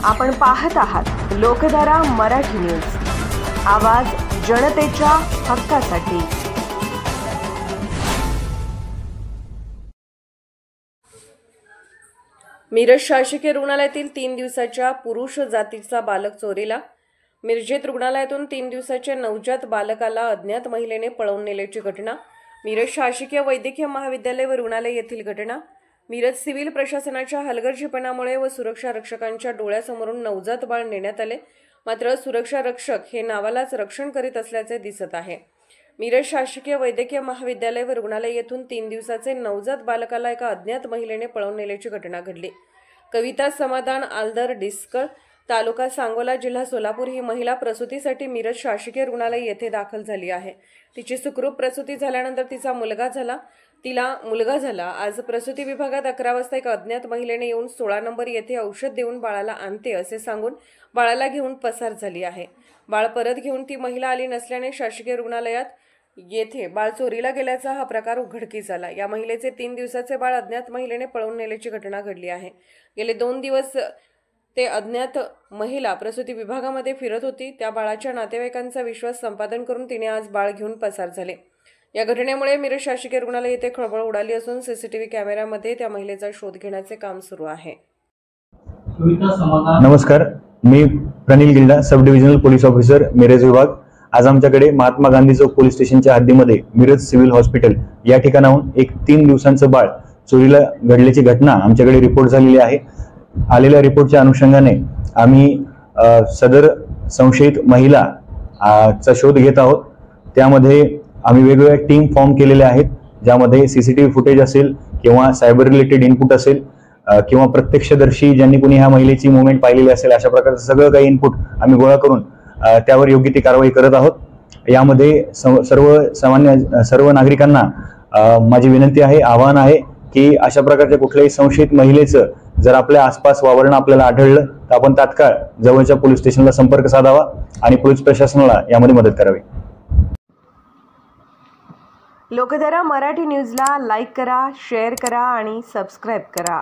आपण पाहत आहात लोकधारा मराठी न्यूज, आवाज जनतेच्या हक्कासाठी। मिरज शासकीय रुग्णालयातील 3 दिवसाच्या पुरुष जातीचा बालक चोरीला। मिरजेत रुग्णालयातून 3 दिवसाच्या नवजात बालकाला अज्ञात महिलेने पळवून नेल्याची घटना। मिरज शासकीय वैद्यकीय महाविद्यालय व रुग्णालय येथील घटना। मिरज सिव्हिल प्रशासनाच्या हलगर्जीपणामुळे व सुरक्षा रक्षकांच्या डोळ्यासमोरून नवजात बाळ नेण्यात आले, मात्र सुरक्षा रक्षक हे नावालाच रक्षण करीत असल्याचे दिसत आहे। मिरज शासकीय वैद्यकीय महाविद्यालय व रुग्णालय येथून 3 दिवसाचे नवजात बालकाला एका अज्ञात महिलेने पळवून नेल्याची घटना घडली। कविता समाधान आलदर डिस्कळ, तालुका सांगोला, जिल्हा सोलापूर ही महिला प्रसूतीसाठी मिरज शासकीय रुग्णालय येथे दाखल झाली आहे। तिची सुखरूप प्रसूती झाल्यानंतर तिला मुलगा झाला। आज प्रसूती विभागात 11 वाजता एक अज्ञात महिलेने येऊन 16 नंबर येथे औषध देऊन बाळाला आणते असे सांगून बाळाला घेऊन पसार झाली आहे। बाळ परत घेऊन ती महिला आली नसल्याने शासकीय रुग्णालयात येथे बाळ चोरीला गेल्याचा हा प्रकार उघडकीस आला। या महिलेचे 3 दिवसाचे बाळ अज्ञात महिलेने पळवून नेल्याची घटना घडली आहे। गेले 2 दिवस ते अज्ञात महिला प्रसूती विभागामध्ये फिरत होती। त्या बाळाच्या नातेवाईकांचा विश्वास संपादन करून तिने आज बाळ घेऊन पसार झाले। या घटनेमुळे मिरज शासकीय रुग्णालय येथे खळबळ उडाली असून सीसीटीव्ही कॅमेऱ्यामध्ये त्या महिलेचा शोध घेण्याचे काम सुरू आहे। नमस्कार, मी Pranil Gilda, sub divisional police officer Miraj विभाग। आज आमच्याकडे महात्मा गांधी चौक पोलीस स्टेशनच्या हद्दीमध्ये मिरज सिव्हिल हॉस्पिटल या ठिकाणाहून एक 3 दिवसांचं बाळ चोरीला घडल्याची घटना आमच्याकडे रिपोर्ट झालेली आहे। आलेल्या रिपोर्टच्या अनुषंगाने आम्ही सदर संशयित महिला चा शोध घेत आहोत। त्यामध्ये आम्ही वेगवेगळ्या टीम फॉर्म केलेल्या आहेत, ज्यामध्ये सीसीटीव्ही फुटेज असेल किंवा सायबर रिलेटेड इनपुट असेल किंवा प्रत्यक्षदर्शी ज्यांनी कोणी ह्या महिलेची मुवमेंट पाहिलेली असेल, अशा प्रकारचं सगळं काही इनपुट आम्ही गोळा करून त्यावर योग्य ती कारवाई करत आहोत। यामध्ये सर्व नागरिकांना माझी विनंती आहे, आवाहन आहे की अशा प्रकारच्या कुठल्याही संशयित महिलेचं जर आपल्या आसपास वावरणं आपल्याला आढळलं तर आपण तात्काळ जवळच्या पोलीस स्टेशनला संपर्क साधावा आणि पोलीस प्रशासनाला यामध्ये मदत करावी। लोकधारा मराठी न्यूजला लाईक करा, शेअर करा आणि सबस्क्राईब करा।